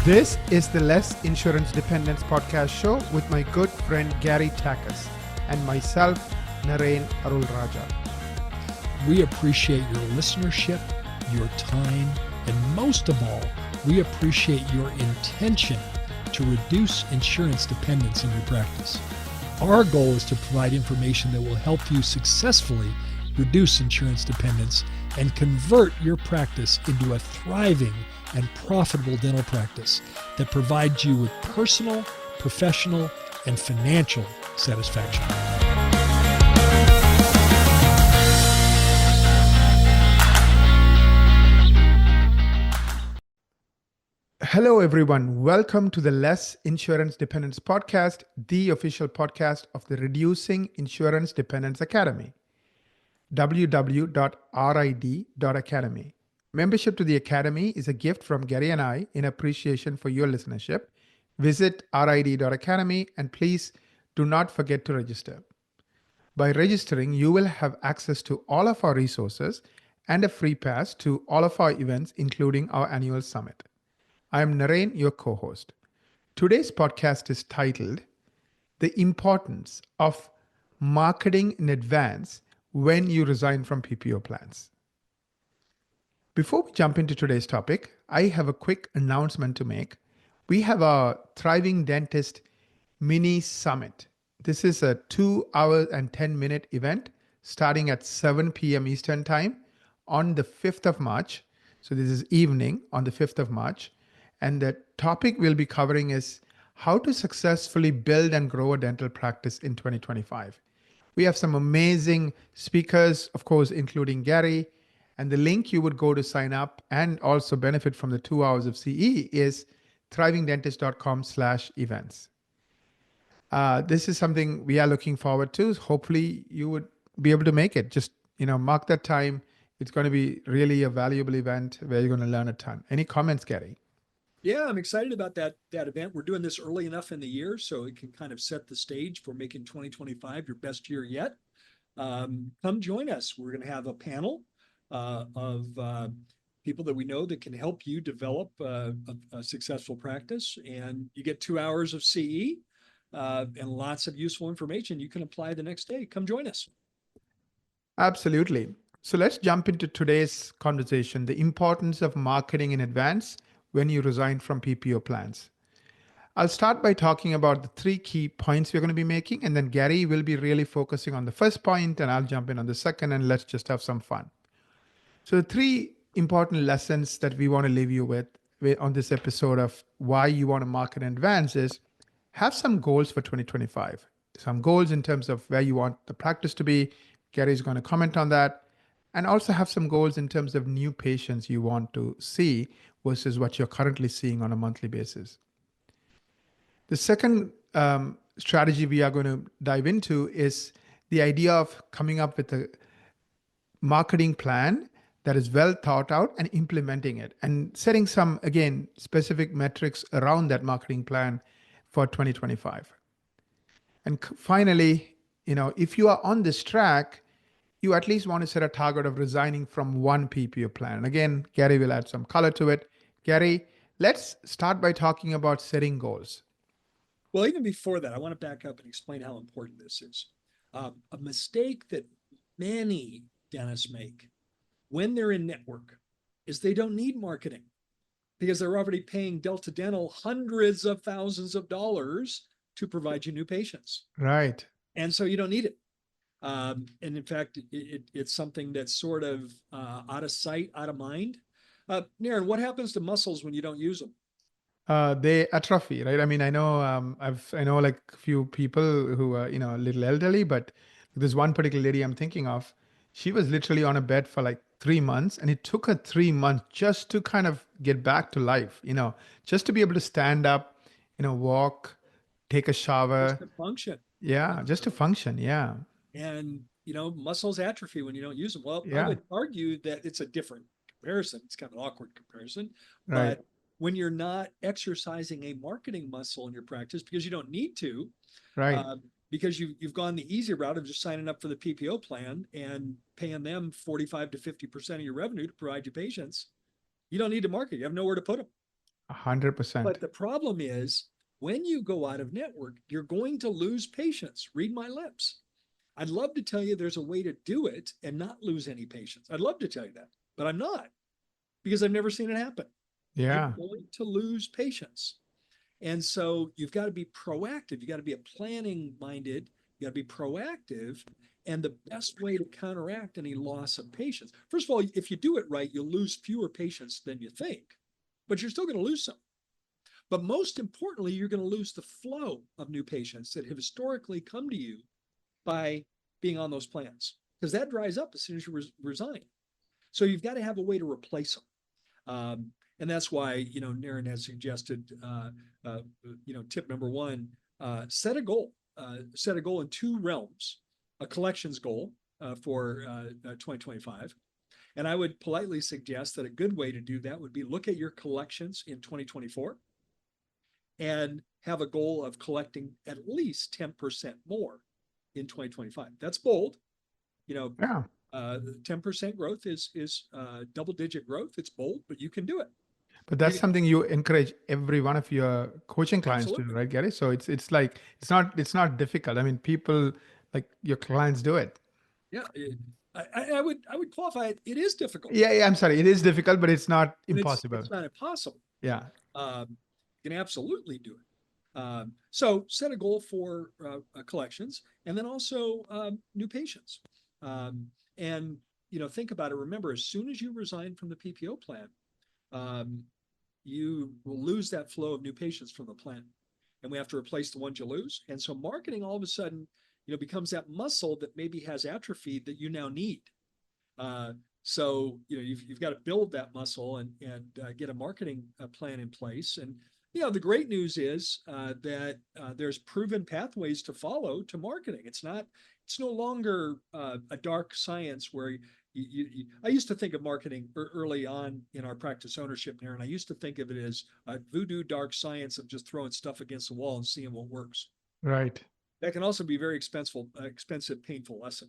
This is the Less Insurance Dependence podcast show with my good friend Gary Takacs and myself, Naren Arulrajah. We appreciate your listenership, your time, and most of all, we appreciate your intention to reduce insurance dependence in your practice. Our goal is to provide information that will help you successfully reduce insurance dependence and convert your practice into a thriving and profitable dental practice that provides you with personal, professional, and financial satisfaction. Hello, everyone. Welcome to the Less Insurance Dependence podcast, the official podcast of the Reducing Insurance Dependence Academy. www.rid.academy. Membership to the Academy is a gift from Gary and I in appreciation for your listenership. Visit rid.academy and please do not forget to register. By registering, you will have access to all of our resources and a free pass to all of our events, including our annual summit. I am Naren, your co-host. Today's podcast is titled The Importance of Marketing in Advance When You Resign from PPO Plans. Before we jump into today's topic, I have a quick announcement to make. We have our Thriving Dentist Mini Summit. This is a 2-hour and 10-minute event starting at 7 p.m. Eastern Time on the 5th of March. So this is evening on the 5th of March. And the topic we'll be covering is how to successfully build and grow a dental practice in 2025. We have some amazing speakers, of course, including Gary. And the link you would go to sign up and also benefit from the 2 hours of CE is thrivingdentist.com/events. This is something we are looking forward to. Hopefully you would be able to make it. Just, mark that time. It's going to be really a valuable event where you're going to learn a ton. Any comments, Gary? Yeah, I'm excited about that event. We're doing this early enough in the year so it can kind of set the stage for making 2025 your best year yet. Come join us. We're going to have a panel of people that we know that can help you develop a successful practice. And you get 2 hours of CE and lots of useful information you can apply the next day. Come join us. Absolutely. So let's jump into today's conversation, the importance of marketing in advance when you resign from PPO plans. I'll start by talking about the 3 key points we're going to be making, and then Gary will be really focusing on the first point, and I'll jump in on the second, and let's just have some fun. So the 3 important lessons that we want to leave you with on this episode of why you want to market in advance is have some goals for 2025. Some goals in terms of where you want the practice to be. Gary's going to comment on that. And also have some goals in terms of new patients you want to see versus what you're currently seeing on a monthly basis. The second strategy we are going to dive into is the idea of coming up with a marketing plan that is well thought out and implementing it and setting some, again, specific metrics around that marketing plan for 2025. And finally, if you are on this track, you at least want to set a target of resigning from one PPO plan. And again, Gary will add some color to it. Gary, let's start by talking about setting goals. Well, even before that, I want to back up and explain how important this is. A mistake that many dentists make when they're in network is they don't need marketing because they're already paying Delta Dental hundreds of thousands of dollars to provide you new patients. Right. And so you don't need it. And in fact, it's something that's sort of out of sight, out of mind. Naren, what happens to muscles when you don't use them? They atrophy, right? I mean, I know I know like a few people who are, a little elderly, but there's one particular lady I'm thinking of. She was literally on a bed for like 3 months, and it took her 3 months just to kind of get back to life, just to be able to stand up, walk, take a shower. Just to function. Yeah, just to function. Yeah. And, muscles atrophy when you don't use them. Well, Yeah. I would argue that it's a different comparison. It's kind of an awkward comparison. Right. But when you're not exercising a marketing muscle in your practice because you don't need to, Right. Because you've gone the easy route of just signing up for the PPO plan and paying them 45 to 50% of your revenue to provide you patients, you don't need to market. You have nowhere to put them. 100%. But the problem is when you go out of network, you're going to lose patients. Read my lips. I'd love to tell you there's a way to do it and not lose any patients. I'd love to tell you that, but I'm not because I've never seen it happen. You're Yeah. going to lose patients. And so you've got to be proactive. You got to be a planning minded. You got to be proactive. And the best way to counteract any loss of patients, first of all, if you do it right, you'll lose fewer patients than you think, but you're still going to lose some. But most importantly, you're going to lose the flow of new patients that have historically come to you by being on those plans because that dries up as soon as you resign. So you've got to have a way to replace them. And that's why, Naren has suggested, tip number one, set a goal. Set a goal in two realms, a collections goal for 2025. And I would politely suggest that a good way to do that would be look at your collections in 2024 and have a goal of collecting at least 10% more in 2025. That's bold. You know, Yeah. 10% growth is double-digit growth. It's bold, but you can do it. But You that's can, something you encourage every one of your coaching clients to do, absolutely. right, Gary? So it's like it's not difficult. I mean, people like your clients do it. Yeah, I would qualify it. It is difficult, Yeah, yeah, I'm sorry. It is difficult, but it's not and impossible. it's not impossible. Yeah. You can absolutely do it. So set a goal for collections, and then also new patients. And think about it. Remember, as soon as you resign from the PPO plan, um, you will lose that flow of new patients from the plan, and we have to replace the ones you lose. And so marketing all of a sudden, becomes that muscle that maybe has atrophy that you now need. Uh, so you've got to build that muscle and get a marketing plan in place. And the great news is that there's proven pathways to follow to marketing. It's no longer a dark science where I used to think of marketing early on in our practice ownership there, and I used to think of it as a voodoo dark science of just throwing stuff against the wall and seeing what works. Right. That can also be very expensive, painful lesson.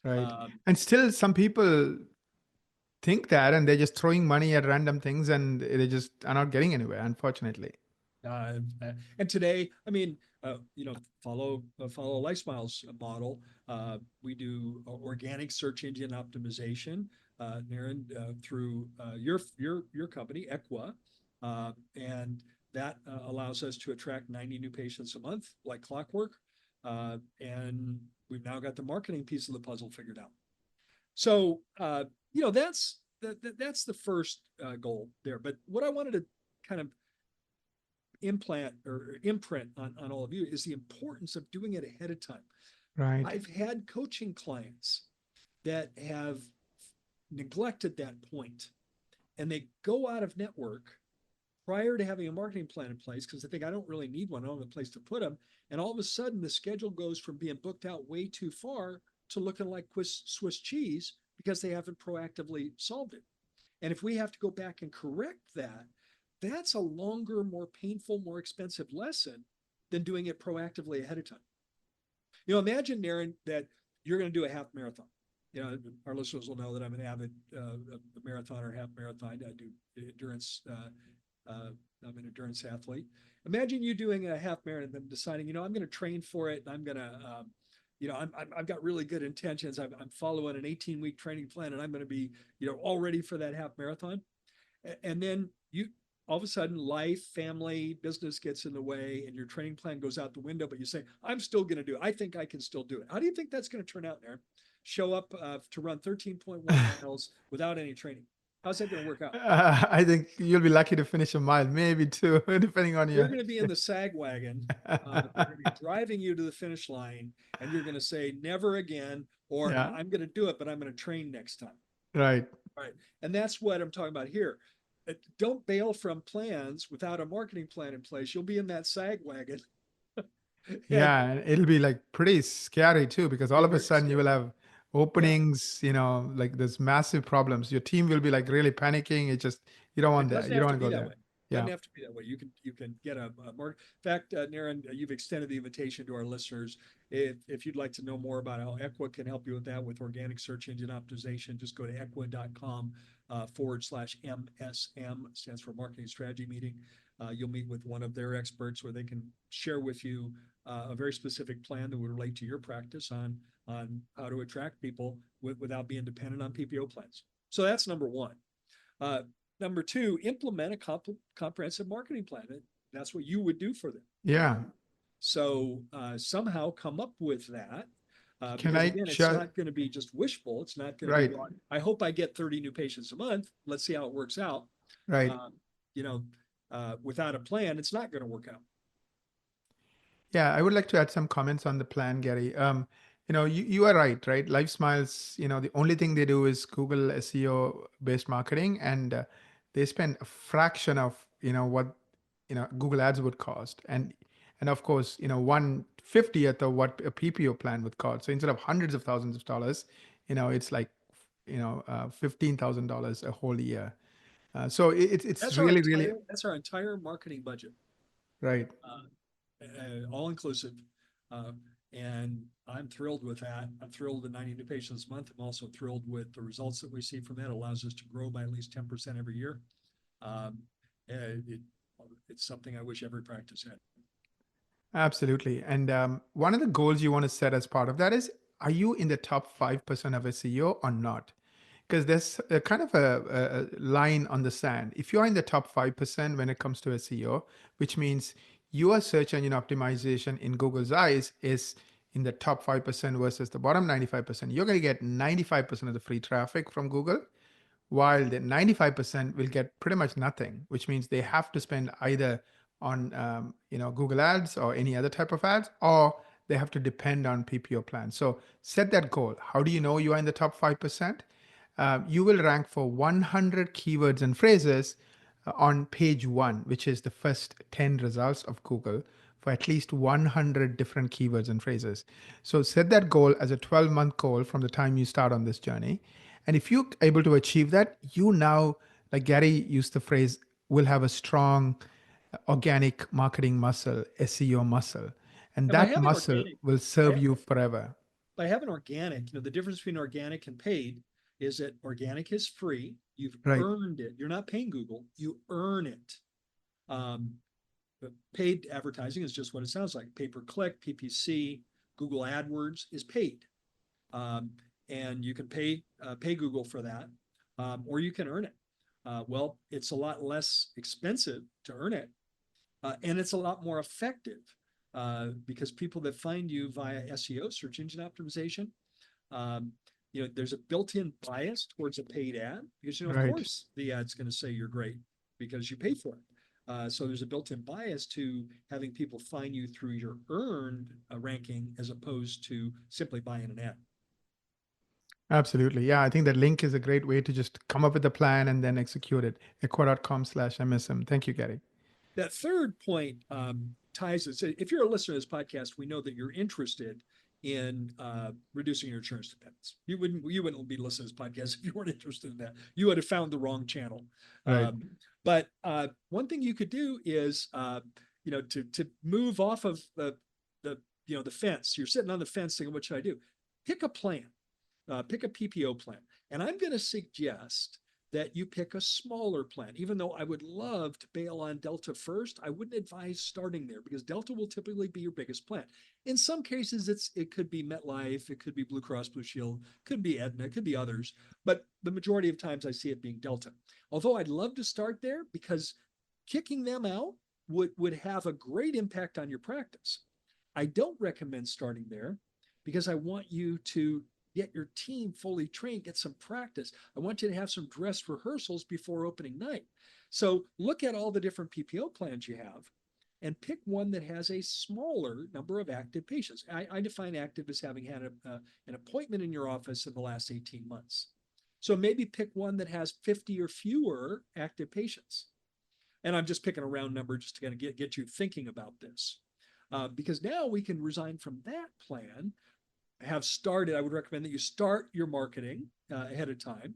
Right. Um, And still some people think that and they're just throwing money at random things and they just are not getting anywhere, unfortunately. Uh, and today, I mean, follow LifeSmiles model. We do organic search engine optimization, Naren, through your company, Equa, and that allows us to attract 90 new patients a month, like clockwork. And we've now got the marketing piece of the puzzle figured out. So that's the first goal there. But what I wanted to kind of implant or imprint on all of you is the importance of doing it ahead of time. Right. I've had coaching clients that have neglected that point and they go out of network prior to having a marketing plan in place because they think I don't really need one. I don't have a place to put them. And all of a sudden the schedule goes from being booked out way too far to looking like Swiss cheese because they haven't proactively solved it. And if we have to go back and correct that, that's a longer, more painful, more expensive lesson than doing it proactively ahead of time. Imagine, Naren, that you're going to do a half marathon. Our listeners will know that I'm an avid marathoner, half marathon. I do endurance. I'm an endurance athlete. Imagine you doing a half marathon and deciding, I'm going to train for it. And I'm going to, I've got really good intentions. I'm following an 18-week training plan, and I'm going to be, all ready for that half marathon. And then all of a sudden, life, family, business gets in the way, and your training plan goes out the window. But you say, "I'm still going to do it. I think I can still do it." How do you think that's going to turn out there? Show up to run 13.1 miles without any training. How's that going to work out? I think you'll be lucky to finish a mile, maybe two, depending on You're your. going to be in the sag wagon. They're going to be driving you to the finish line, and you're going to say, "Never again," or Yeah. "I'm going to do it, but I'm going to train next time." Right. All right. And that's what I'm talking about here. Don't bail from plans without a marketing plan in place. You'll be in that sag wagon. And Yeah, and it'll be like pretty scary too, because all be of a very sudden you will scary. have Yeah. openings, like there's massive problems. Your team will be like really panicking. It just, you don't It want that. doesn't You have don't to want to be go that there. way. Yeah. Doesn't have to be that way. You can get a more. In fact, Naren, you've extended the invitation to our listeners. If you'd like to know more about how Equa can help you with that, with organic search engine optimization, just go to equa.com /MSM, stands for Marketing Strategy Meeting. You'll meet with one of their experts where they can share with you a very specific plan that would relate to your practice on how to attract people without being dependent on PPO plans. So that's number one. Number two, implement a comprehensive marketing plan. That's what you would do for them. Yeah. So somehow come up with that. Can Because I again, it's just, not going to be just wishful. It's not going to be, right, well, I hope I get 30 new patients a month. Let's see how it works out. right. Um, you know, without a plan, it's not going to work out. Yeah, I would like to add some comments on the plan, Gary. You are right? Life Smiles, the only thing they do is Google SEO based marketing, and they spend a fraction of, what, Google ads would cost. And of course, 1/50th of what a PPO plan would cost. So instead of hundreds of thousands of dollars, it's like, $15,000 a whole year. So it's really, really That's our entire marketing budget, right. all inclusive. Uh, and I'm thrilled with that. I'm thrilled with 90 new patients a month. I'm also thrilled with the results that we see from that. It allows us to grow by at least 10% every year. Um, it, it's something I wish every practice had. Absolutely. And one of the goals you want to set as part of that is, are you in the top 5% of SEO or not? Because there's a kind of a line on the sand. If you're in the top 5% when it comes to SEO, which means your search engine optimization in Google's eyes is in the top 5% versus the bottom 95%, you're going to get 95% of the free traffic from Google, while the 95% will get pretty much nothing, which means they have to spend either on Google ads or any other type of ads, or they have to depend on PPO plans. So set that goal. How do you know you are in the top 5%? You will rank for 100 keywords and phrases on page one, which is the first 10 results of Google, for at least 100 different keywords and phrases. So set that goal as a 12-month goal from the time you start on this journey. And if you're able to achieve that, you now, like Gary used the phrase, will have a strong organic marketing muscle, SEO muscle. And And by that having muscle organic, will serve by, you forever. by having organic, the difference between organic and paid is that organic is free. You've Right. earned it. You're not paying Google. You earn it. Um, but paid advertising is just what it sounds like. Pay per click, PPC, Google AdWords is paid. Um, and you can pay Google for that, or you can earn it. Well, it's a lot less expensive to earn it, and it's a lot more effective because people that find you via SEO, search engine optimization, um, there's a built-in bias towards a paid ad because of Right. course the ad's going to say you're great because you pay for it. So there's a built-in bias to having people find you through your earned ranking as opposed to simply buying an ad. Absolutely. Yeah, I think that link is a great way to just come up with a plan and then execute it. Equa.com/MSM. Thank you, Gary. That third point ties it. So if you're a listener to this podcast, we know that you're interested in reducing your insurance dependence. You wouldn't be listening to this podcast if you weren't interested in that. You would have found the wrong channel. Right. But one thing you could do is to move off of the fence. You're sitting on the fence thinking, what should I do? Pick a plan. Pick a PPO plan. And I'm going to suggest that you pick a smaller plan. Even though I would love to bail on Delta first, I wouldn't advise starting there because Delta will typically be your biggest plan. In some cases, it could be MetLife, it could be Blue Cross Blue Shield, could be Aetna, it could be others, but the majority of times I see it being Delta. Although I'd love to start there because kicking them out would have a great impact on your practice. I don't recommend starting there because I want you to get your team fully trained, get some practice. I want you to have some dress rehearsals before opening night. So look at all the different PPO plans you have and pick one that has a smaller number of active patients. I define active as having had an appointment in your office in the last 18 months. So maybe pick one that has 50 or fewer active patients. And I'm just picking a round number just to kind of get you thinking about this. Because now we can resign from that plan, have started. I would recommend that you start your marketing ahead of time.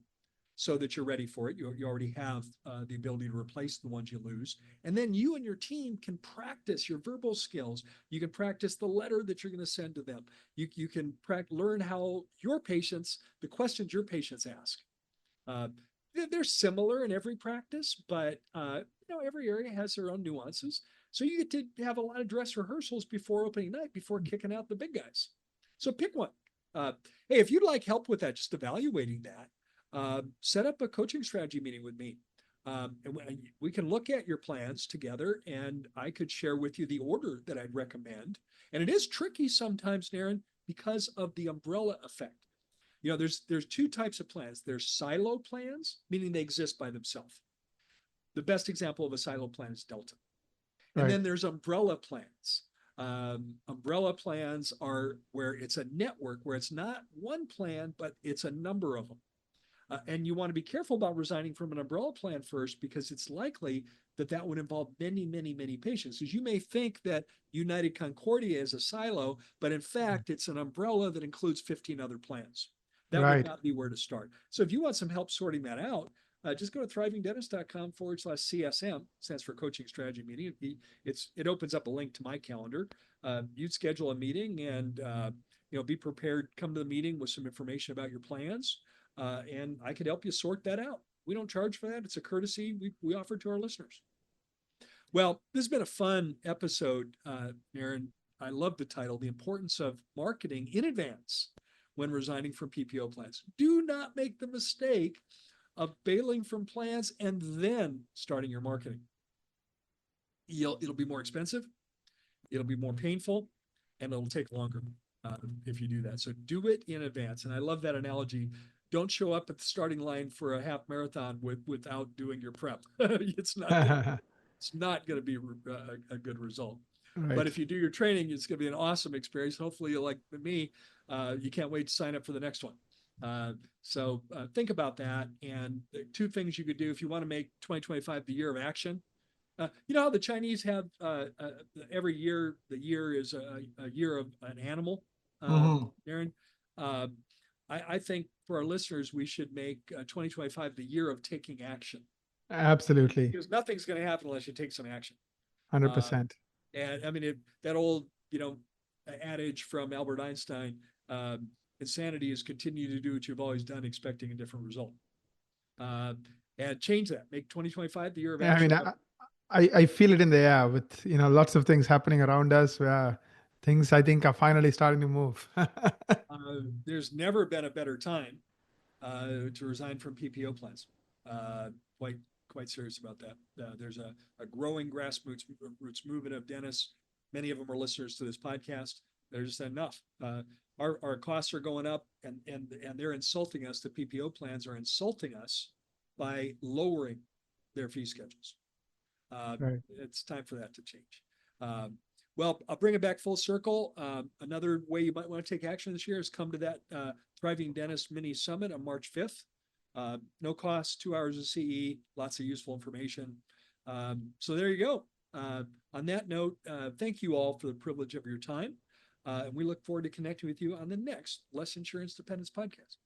so that you're ready for it. You already have the ability to replace the ones you lose. And then you and your team can practice your verbal skills. You can practice the letter that you're going to send to them. You can learn how the questions your patients ask. Uh, they're similar in every practice, but every area has their own nuances. So you get to have a lot of dress rehearsals before opening night, before kicking out the big guys. So pick one. Hey, if you'd like help with that, just evaluating that, set up a coaching strategy meeting with me. And we can look at your plans together, and I could share with you the order that I'd recommend. And it is tricky sometimes, Naren, because of the umbrella effect. There's two types of plans. There's silo plans, meaning they exist by themselves. The best example of a silo plan is Delta. And Right. then there's umbrella plans. Umbrella plans are where it's a network, where it's not one plan, but it's a number of them. And you want to be careful about resigning from an umbrella plan first, because it's likely that would involve many, many, many patients. Because you may think that United Concordia is a silo, but in fact, it's an umbrella that includes 15 other plans. That would Right. not be where to start. So if you want some help sorting that out, just go to thrivingdentist.com/CSM, stands for coaching strategy meeting. It opens up a link to my calendar. You'd schedule a meeting and be prepared, come to the meeting with some information about your plans. And I could help you sort that out. We don't charge for that. It's a courtesy we offer to our listeners. Well, this has been a fun episode, Naren. I love the title, The Importance of Marketing in Advance when Resigning from PPO Plans. Do not make the mistake of bailing from plans and then starting your marketing. It'll be more expensive, it'll be more painful, and it'll take longer if you do that. So do it in advance. And I love that analogy. Don't show up at the starting line for a half marathon without doing your prep. It's not going to be a good result. But Right. if you do your training, it's going to be an awesome experience. Hopefully, you're like me. You can't wait to sign up for the next one. So think about that. And two things you could do if you want to make 2025 the year of action. You know how the Chinese have every year, the year is a year of an animal, Mhm. Aaron. I think for our listeners, we should make 2025 the year of taking action, Absolutely. because nothing's going to happen unless you take some action. Uh, 100%. and I mean, that old, adage from Albert Einstein, insanity is continue to do what you've always done, expecting a different result. And change that. Make 2025 the year of Yeah, I action. mean, I feel it in the air with, lots of things happening around us where things I think are finally starting to move. There's never been a better time to resign from PPO plans. Quite serious about that. There's a growing grassroots movement of dentists. Many of them are listeners to this podcast. There's just enough. Our costs are going up, and they're insulting us. The PPO plans are insulting us by lowering their fee schedules. Right. It's time for that to change. Well, I'll bring it back full circle. Another way you might want to take action this year is come to that Thriving Dentist Mini Summit on March 5th. No cost, 2 hours of CE, lots of useful information. So there you go. On that note, thank you all for the privilege of your time. And we look forward to connecting with you on the next Less Insurance Dependence podcast.